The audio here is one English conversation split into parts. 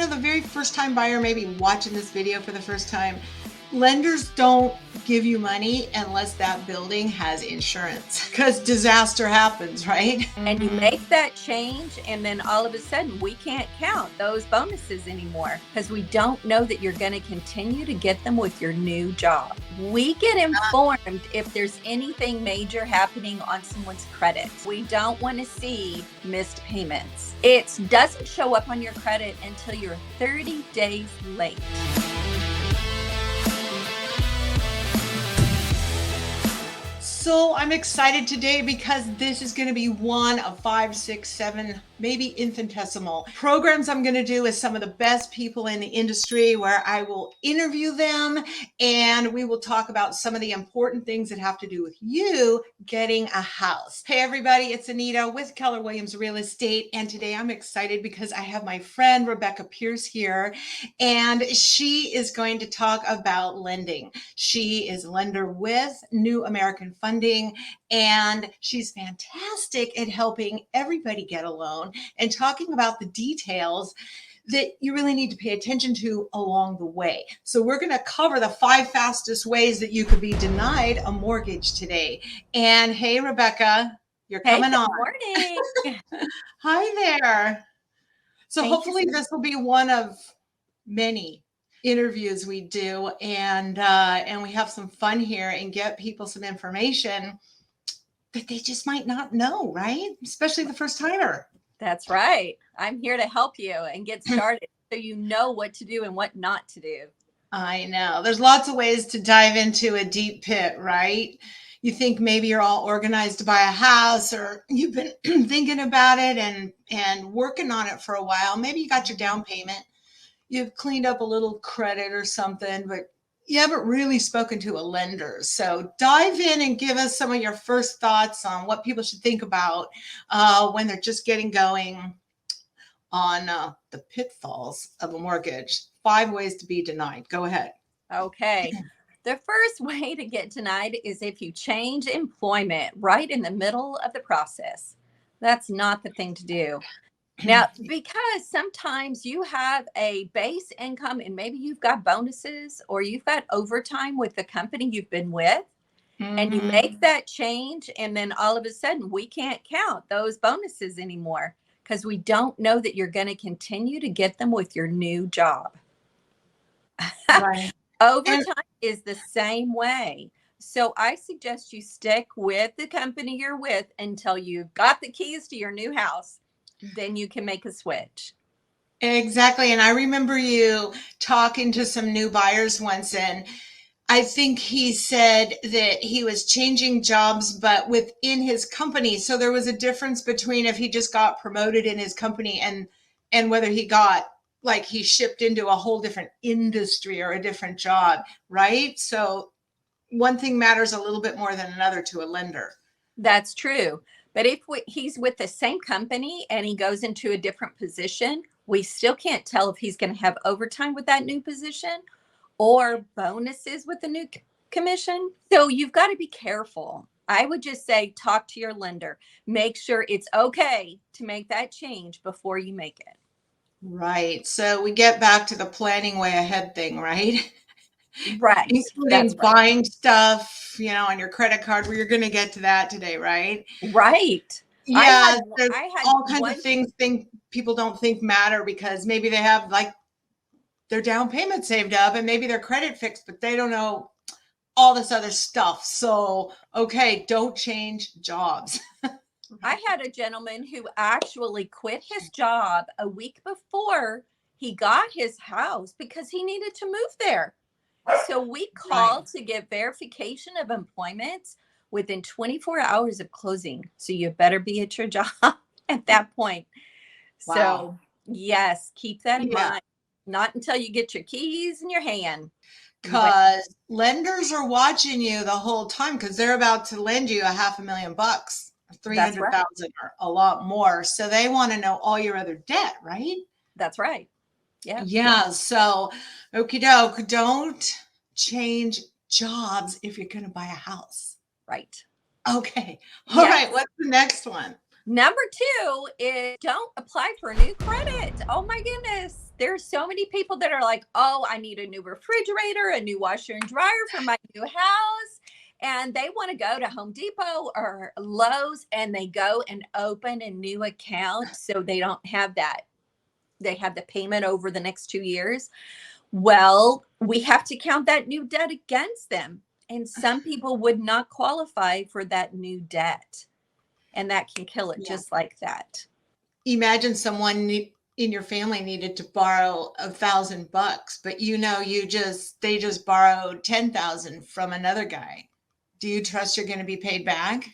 the very first time buyer maybe watching this video for the first time, lenders don't give you money unless that building has insurance because disaster happens, right? And you make that change, and then all of a sudden we can't count those bonuses anymore because we don't know that you're going to continue to get them with your new job. We get informed if there's anything major happening on someone's credit. We don't want to see missed payments. It doesn't show up on your credit until you're 30 days late. So I'm excited today because this is going to be one of 5, 6, 7, maybe infinitesimal programs I'm going to do with some of the best people in the industry where I will interview them and we will talk about some of the important things that have to do with you getting a house. Hey everybody, it's Anita with Keller Williams Real Estate, and today I'm excited because I have my friend Rebecca Pierce here, and she is going to talk about lending. She is a lender with New American Funding, and she's fantastic at helping everybody get a loan and talking about the details that you really need to pay attention to along the way. So we're going to cover the 5 fastest ways that you could be denied a mortgage today. And hey, Rebecca, you're coming on. Good morning. Hi there. So Thank hopefully you. this will be one of many interviews we do, and we have some fun here and get people some information that they just might not know, right? Especially the first timer. That's right. I'm here to help you and get started so you know what to do and what not to do. I know. There's lots of ways to dive into a deep pit, right? You think maybe you're all organized to buy a house, or you've been thinking about it and working on it for a while. Maybe you got your down payment. You've cleaned up a little credit or something, but you haven't really spoken to a lender. So dive in and give us some of your first thoughts on what people should think about when they're just getting going on the pitfalls of a mortgage. 5 ways to be denied. Go ahead. Okay. The first way to get denied is if you change employment right in the middle of the process. That's not the thing to do. Now, because sometimes you have a base income and maybe you've got bonuses or you've got overtime with the company you've been with, and you make that change, and then all of a sudden we can't count those bonuses anymore because we don't know that you're going to continue to get them with your new job. Right. Overtime is the same way. So I suggest you stick with the company you're with until you've got the keys to your new house. Then you can make a switch. Exactly. And I remember you talking to some new buyers once, and I think he said that he was changing jobs, but within his company. So there was a difference between if he just got promoted in his company and whether he got, like, he shipped into a whole different industry or a different job, right? So one thing matters a little bit more than another to a lender. That's true. But if he's with the same company and he goes into a different position, we still can't tell if he's going to have overtime with that new position or bonuses with the new commission. So you've got to be careful. I would just say talk to your lender. Make sure it's okay to make that change before you make it. Right. So we get back to the planning way ahead thing, right? Right. Including That's right. buying stuff, on your credit card. We're going to get to that today, right? Right. Yeah, there's I had all kinds one. of things people don't think matter because maybe they have, like, their down payment saved up and maybe their credit fixed, but they don't know all this other stuff. So, okay, don't change jobs. I had a gentleman who actually quit his job a week before he got his house because he needed to move there. So we called to get verification of employment within 24 hours of closing. So you better be at your job at that point. Wow. So yes, keep that in Yeah. mind. Not until you get your keys in your hand. Because lenders are watching you the whole time because they're about to lend you $500,000, 300,000 or a lot more. So they want to know all your other debt, right? That's right. Yeah. Yeah. So, okie doke, don't change jobs if you're going to buy a house. Right. Okay. All right. What's the next one? Number two is don't apply for a new credit. Oh my goodness. There's so many people that are like, oh, I need a new refrigerator, a new washer and dryer for my new house. And they want to go to Home Depot or Lowe's and they go and open a new account so they don't have that. They have the payment over the next 2 years. Well, we have to count that new debt against them. And some people would not qualify for that new debt. And that can kill it just like that. Imagine someone in your family needed to borrow $1,000, but they just borrowed 10,000 from another guy. Do you trust you're going to be paid back?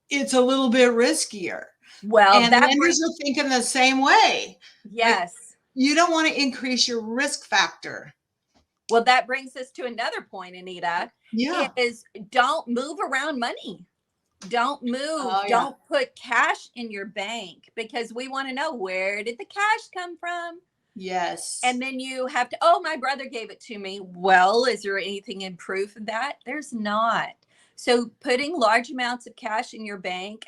It's a little bit riskier. Well, and lenders are thinking the same way. Yes. Like, you don't want to increase your risk factor. Well, that brings us to another point, Anita. Yeah. Is don't move around money. Don't move. Don't put cash in your bank because we want to know, where did the cash come from? Yes. And then you have to, oh, my brother gave it to me. Well, is there anything in proof of that? There's not. So putting large amounts of cash in your bank,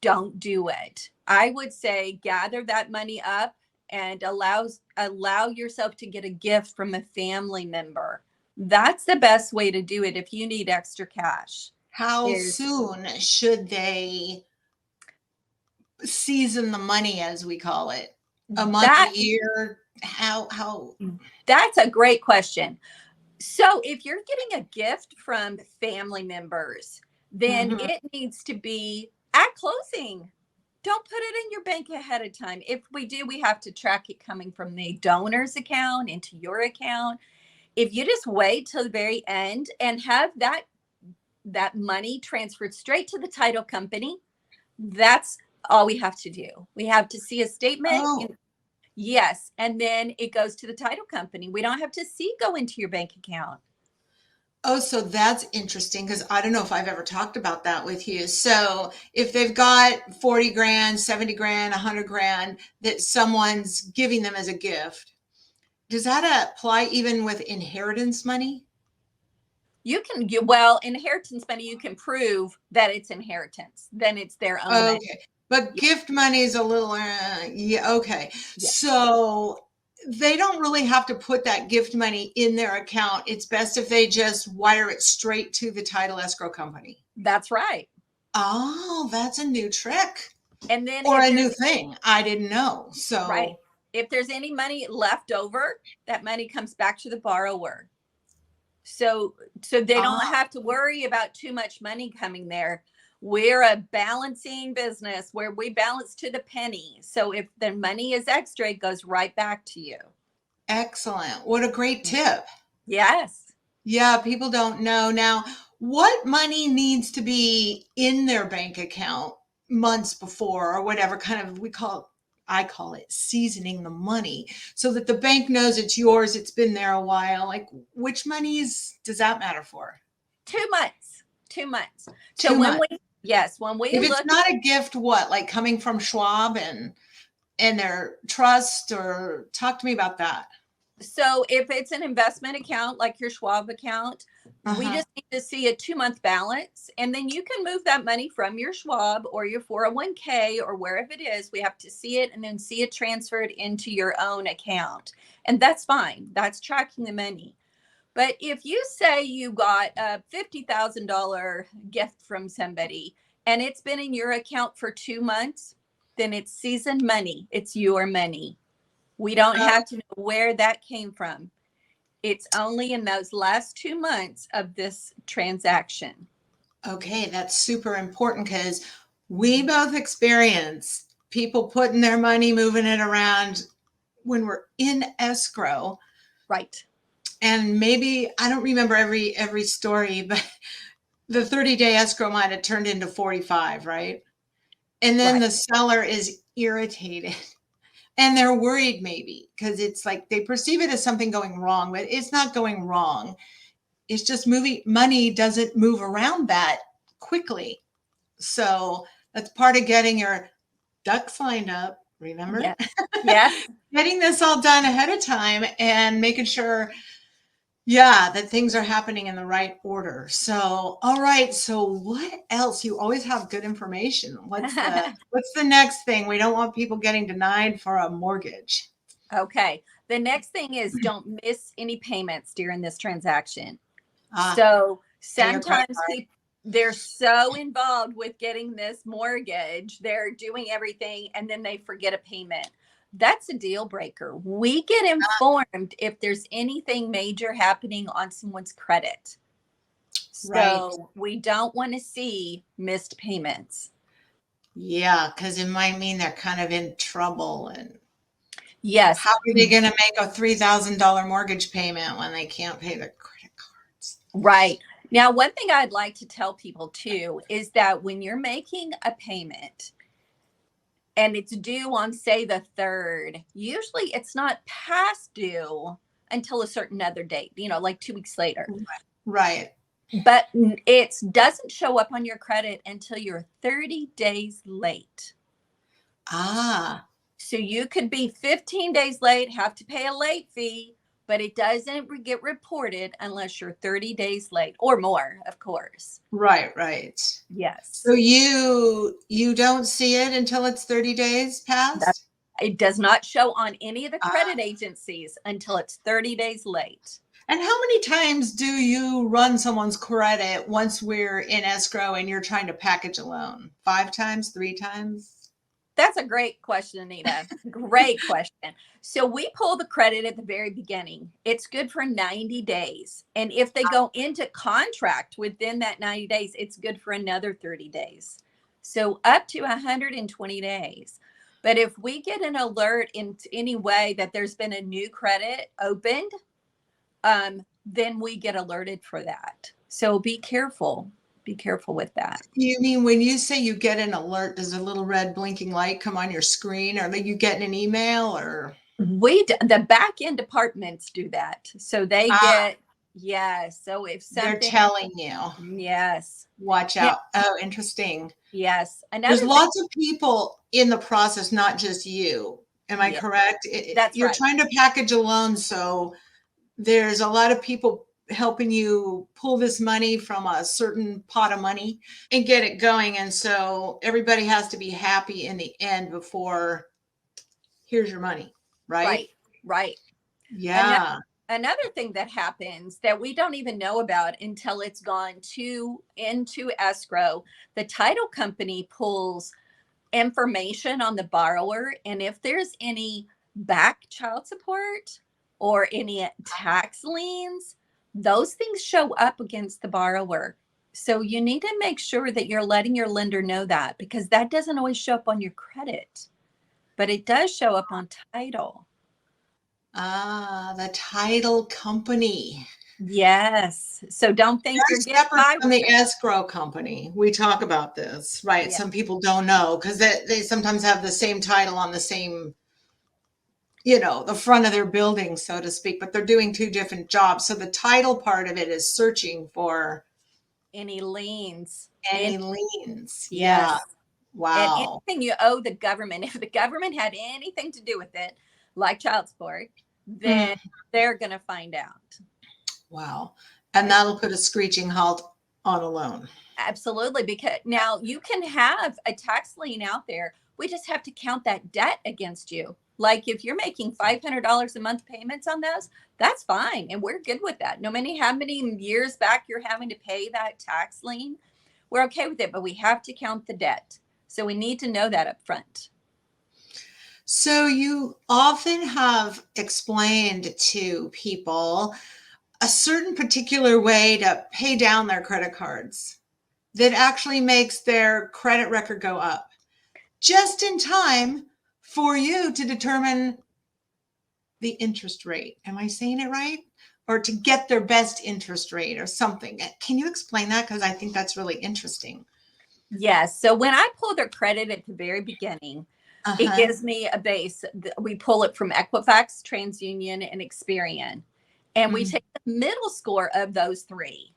don't do it. I would say gather that money up and allow yourself to get a gift from a family member. That's the best way to do it if you need extra cash. How soon should they season the money, as we call it? A month, a year? How? That's a great question. So if you're getting a gift from family members, then it needs to be at closing. Don't put it in your bank ahead of time. If we do, we have to track it coming from the donor's account into your account. If you just wait till the very end and have that money transferred straight to the title company, that's all we have to do. We have to see a statement. Yes. And then it goes to the title company. We don't have to go into your bank account. Oh, so that's interesting because I don't know if I've ever talked about that with you. So if they've got 40 grand, 70 grand, 100 grand that someone's giving them as a gift, does that apply even with inheritance money? You can inheritance money, you can prove that it's inheritance. Then it's their own money. But gift money is a little, okay. Yeah. So they don't really have to put that gift money in their account. It's best if they just wire it straight to the title escrow company. That's right. Oh, that's a new trick. And then or a new thing. I didn't know. So right. If there's any money left over, that money comes back to the borrower. So they don't have to worry about too much money coming there. We're a balancing business where we balance to the penny. So if the money is extra, it goes right back to you. Excellent. What a great tip. Yes. Yeah, people don't know. Now, what money needs to be in their bank account months before or whatever I call it seasoning the money so that the bank knows it's yours. It's been there a while. Like which monies does that matter for? 2 months. 2 months. So when we if look, it's not a gift, what, like coming from Schwab and their trust, or talk to me about that. So if it's an investment account like your Schwab account, we just need to see a 2-month balance. And then you can move that money from your Schwab or your 401k or wherever it is. We have to see it and then see it transferred into your own account. And that's fine. That's tracking the money. But if you say you got a $50,000 gift from somebody and it's been in your account for 2 months, then it's seasoned money. It's your money. We don't have to know where that came from. It's only in those last 2 months of this transaction. Okay, that's super important because we both experience people putting their money, moving it around when we're in escrow. Right. And maybe, I don't remember every story, but the 30-day escrow might have turned into 45, right? And then the seller is irritated. And they're worried maybe because it's like they perceive it as something going wrong, but it's not going wrong. It's just money doesn't move around that quickly. So that's part of getting your ducks lined up, remember? Yeah. Getting this all done ahead of time and making sure Yeah, that things are happening in the right order. So, all right. So what else? You always have good information. What's the next thing? We don't want people getting denied for a mortgage. Okay. The next thing is don't miss any payments during this transaction. Ah, So pay your credit sometimes card. people, they're so involved with getting this mortgage, they're doing everything and then they forget a payment. That's a deal breaker. We get informed if there's anything major happening on someone's credit. Right. So we don't want to see missed payments. Yeah, because it might mean they're kind of in trouble. And Yes, how are they going to make a $3,000 mortgage payment when they can't pay their credit cards? right. Now, one thing I'd like to tell people too is that when you're making a payment, and it's due on, say, the 3rd, usually it's not past due until a certain other date, like 2 weeks later. Right. But it doesn't show up on your credit until you're 30 days late. Ah, So you could be 15 days late, have to pay a late fee, but it doesn't get reported unless you're 30 days late or more, of course. right, right. Yes. So you don't see it until it's 30 days That past? it does not show on any of the Ah. credit agencies until it's 30 days late. And how many times do you run someone's credit once we're in escrow and you're trying to package a loan? 5 times, 3 times? That's a great question, Anita. Great question. So we pull the credit at the very beginning. It's good for 90 days. And if they go into contract within that 90 days, it's good for another 30 days. So up to 120 days. But if we get an alert in any way that there's been a new credit opened, then we get alerted for that. So be careful. Be careful with that. You mean when you say you get an alert, does a little red blinking light come on your screen? Or are you getting an email or? The back end departments do that. So they Ah, get, yes. So if they're something, telling you, yes. watch Yeah, out. Oh, interesting. yes. There's Another thing, lots of people in the process, not just you. Am I yeah, correct? that's You're right. trying to package a loan, so there's a lot of people helping you pull this money from a certain pot of money and get it going. And so everybody has to be happy in the end before here's your money, right? Right, right. Another, Yeah. another thing that happens that we don't even know about until it's gone into escrow, the title company pulls information on the borrower. And if there's any back child support or any tax liens, those things show up against the borrower. So you need to make sure that you're letting your lender know that, because that doesn't always show up on your credit, but it does show up on title. Ah, the title company. Yes. So don't think Very you're getting separate by from with the it. escrow company. We talk about this, right? Yeah. Some people don't know because they sometimes have the same title on the same, the front of their building, so to speak, but they're doing two different jobs. So the title part of it is searching for Any liens. any liens. Yeah. Yes. And Wow. anything you owe the government, if the government had anything to do with it, like child support, then Mm, they're going to find out. wow. And that'll put a screeching halt on a loan. Absolutely. Because now you can have a tax lien out there. We just have to count that debt against you. Like if you're making $500 a month payments on those, that's fine. And we're good with that. No matter how many years back you're having to pay that tax lien, we're okay with it. But we have to count the debt. So we need to know that up front. So you often have explained to people a certain particular way to pay down their credit cards that actually makes their credit record go up just in time for you to determine the interest rate. Am I saying it right? Or to get their best interest rate or something. Can you explain that? Because I think that's really interesting. Yes. So when I pull their credit at the very beginning, it Uh-huh. gives me a base. We pull it from Equifax, TransUnion, and Experian. And we Mm. take the middle score of those three.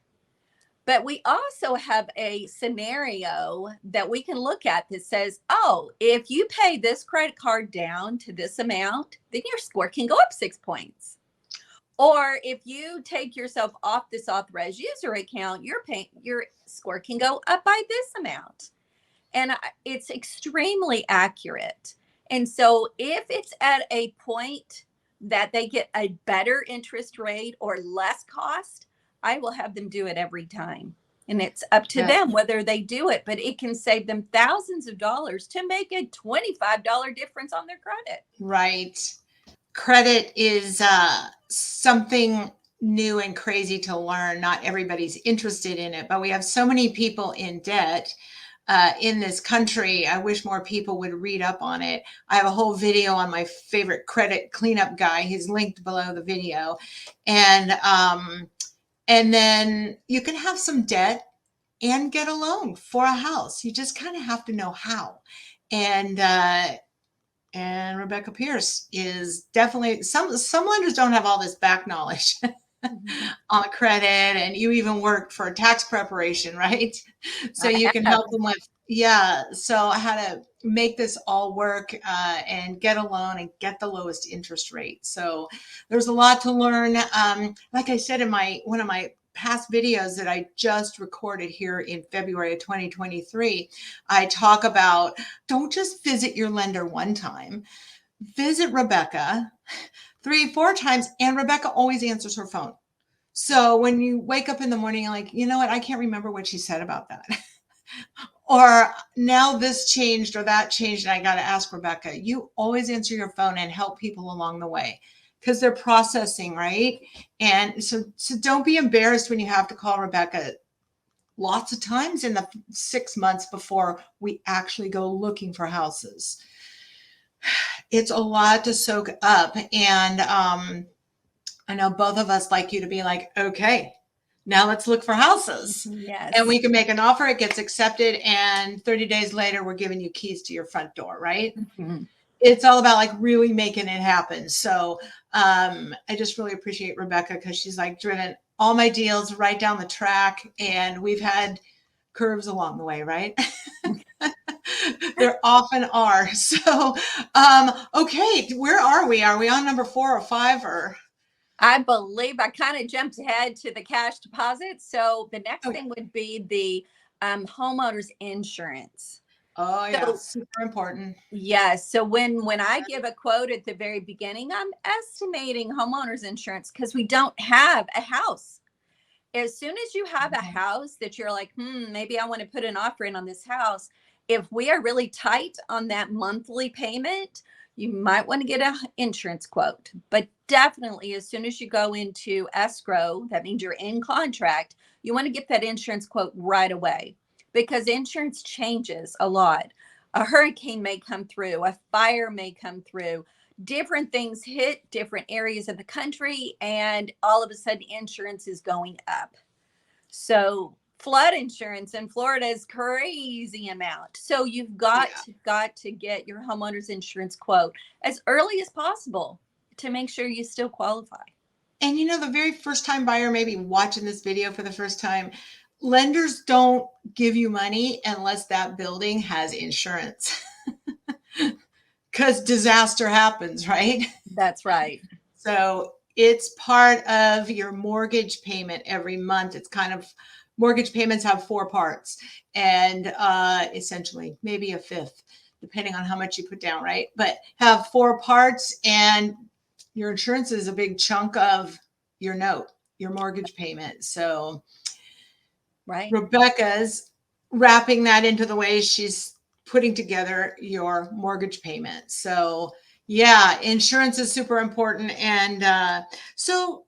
But we also have a scenario that we can look at that says, oh, if you pay this credit card down to this amount, then your score can go up 6 points. Or if you take yourself off this authorized user account, your score can go up by this amount. And it's extremely accurate. And so if it's at a point that they get a better interest rate or less cost, I will have them do it every time. And it's up to them whether they do it, but it can save them thousands of dollars to make a $25 difference on their credit. Right. Credit is something new and crazy to learn. Not everybody's interested in it, but we have so many people in debt in this country. I wish more people would read up on it. I have a whole video on my favorite credit cleanup guy. He's linked below the video. And then you can have some debt and get a loan for a house. You just kind of have to know how. And Rebecca Pierce is definitely, some lenders don't have all this back knowledge on credit, and you even worked for tax preparation, right? So you can help them with, so how to make this all work and get a loan and get the lowest interest rate. So there's a lot to learn. Like I said in one of my past videos that I just recorded here in February of 2023, I talk about, don't just visit your lender one time, visit Rebecca 3-4 times, and Rebecca always answers her phone. So when you wake up in the morning, you're like, you know what, I can't remember what she said about that. Or now this changed or that changed, and I got to ask Rebecca. You always answer your phone and help people along the way, because they're processing, right? And so don't be embarrassed when you have to call Rebecca lots of times in the 6 months before we actually go looking for houses. It's a lot to soak up. And I know both of us like you to be like, okay, now let's look for houses. Yes. And we can make an offer, it gets accepted, and 30 days later, we're giving you keys to your front door, right? Mm-hmm. It's all about like really making it happen. So I just really appreciate Rebecca, because she's like driven all my deals right down the track, and we've had curves along the way, right? There often are. So, okay, where are we? Are we on number 4 or 5 or? I believe I kind of jumped ahead to the cash deposit. So the next thing would be the homeowner's insurance. Oh yeah, So, super important. yes. So when I give a quote at the very beginning, I'm estimating homeowner's insurance because we don't have a house. As soon as you have a house that you're like, maybe I want to put an offer in on this house, if we are really tight on that monthly payment, you might want to get an insurance quote. But definitely, as soon as you go into escrow, that means you're in contract, you want to get that insurance quote right away, because insurance changes a lot. A hurricane may come through, a fire may come through, different things hit different areas of the country, and all of a sudden insurance is going up. So flood insurance in Florida is crazy amount. So you've got to get your homeowner's insurance quote as early as possible to make sure you still qualify. And you know, the very first time buyer maybe watching this video for the first time, lenders don't give you money unless that building has insurance. Because disaster happens, right? That's right. So it's part of your mortgage payment every month. It's kind of, mortgage payments have 4 parts, and essentially maybe a 5th, depending on how much you put down, right? But have 4 parts, and your insurance is a big chunk of your note, your mortgage payment. So right, Rebecca's wrapping that into the way she's putting together your mortgage payment. So yeah, insurance is super important. And so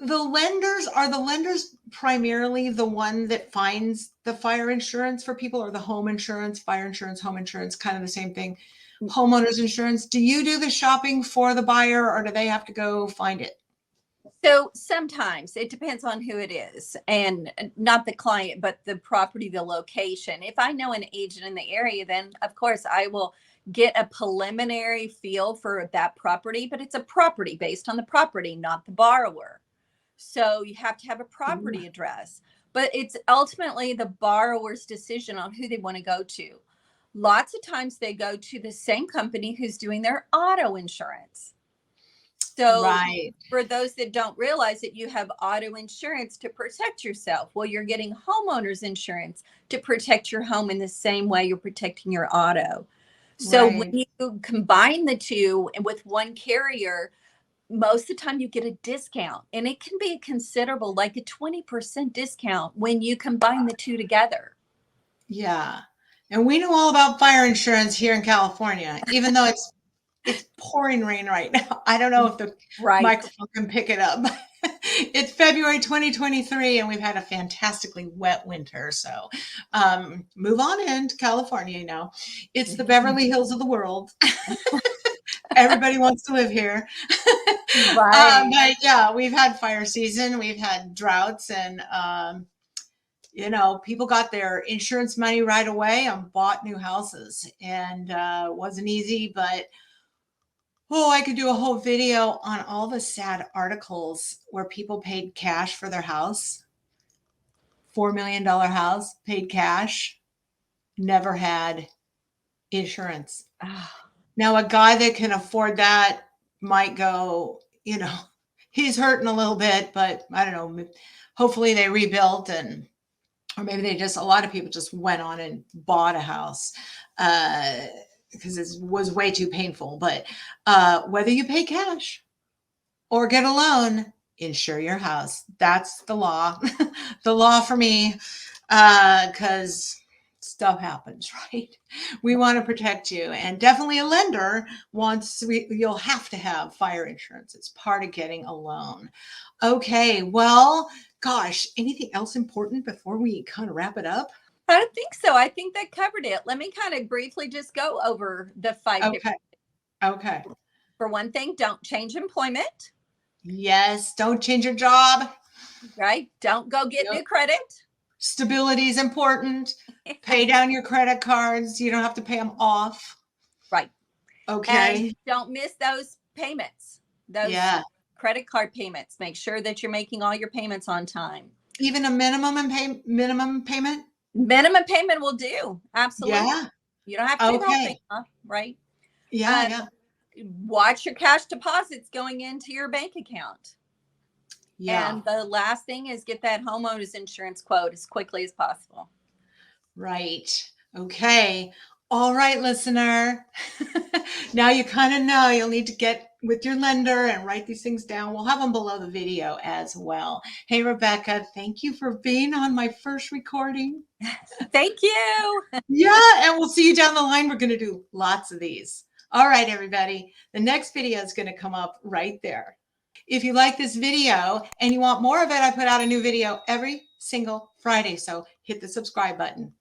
are the lenders primarily the one that finds the fire insurance for people, or the home insurance, fire insurance, home insurance, kind of the same thing? Homeowners insurance, do you do the shopping for the buyer, or do they have to go find it? So sometimes it depends on who it is, and not the client, but the property, the location. If I know an agent in the area, then of course I will get a preliminary feel for that property, but it's a property based on the property, not the borrower. So you have to have a property address, but it's ultimately the borrower's decision on who they want to go to. Lots of times they go to the same company who's doing their auto insurance. So Right. for those that don't realize it, you have auto insurance to protect yourself. Well, you're getting homeowners insurance to protect your home in the same way you're protecting your auto. So when Right. you combine the two and with one carrier, most of the time you get a discount, and it can be considerable, like a 20% discount when you combine the two together. Yeah. And we know all about fire insurance here in California, even though it's pouring rain right now. I don't know if the Right. microphone can pick it up. It's February 2023, and we've had a fantastically wet winter. So move on into California, It's the Beverly Hills of the world. Everybody wants to live here. Right. But yeah, we've had fire season, we've had droughts, and people got their insurance money right away and bought new houses. And it wasn't easy, but I could do a whole video on all the sad articles where people paid cash for their house. $4 million house, paid cash, never had insurance. Now, a guy that can afford that might go, he's hurting a little bit, but I don't know. Hopefully they rebuilt, or maybe a lot of people just went on and bought a house because it was way too painful. But whether you pay cash or get a loan, insure your house. That's the law. The law for me, because stuff happens, right? We want to protect you, and definitely a lender you'll have to have fire insurance. It's part of getting a loan. Okay, well, gosh, anything else important before we kind of wrap it up? I don't think so. I think that covered it. Let me kind of briefly just go over the 5 Okay. different. Okay. For one thing, don't change employment. Yes, don't change your job. Right? Don't go get Yep. new credit. Stability is important. Pay down your credit cards. You don't have to pay them off. Right. Okay. And don't miss those payments, those credit card payments. Make sure that you're making all your payments on time. Even a minimum payment? Minimum payment will do. Absolutely. Yeah. You don't have to pay the whole thing off, right? Yeah. Watch your cash deposits going into your bank account. Yeah. And the last thing is get that homeowner's insurance quote as quickly as possible. Right. Okay. All right, listener. Now you kind of know you'll need to get with your lender and write these things down. We'll have them below the video as well. Hey, Rebecca, thank you for being on my first recording. Thank you. Yeah, and we'll see you down the line. We're going to do lots of these. All right, everybody. The next video is going to come up right there. If you like this video and you want more of it, I put out a new video every single Friday. So hit the subscribe button.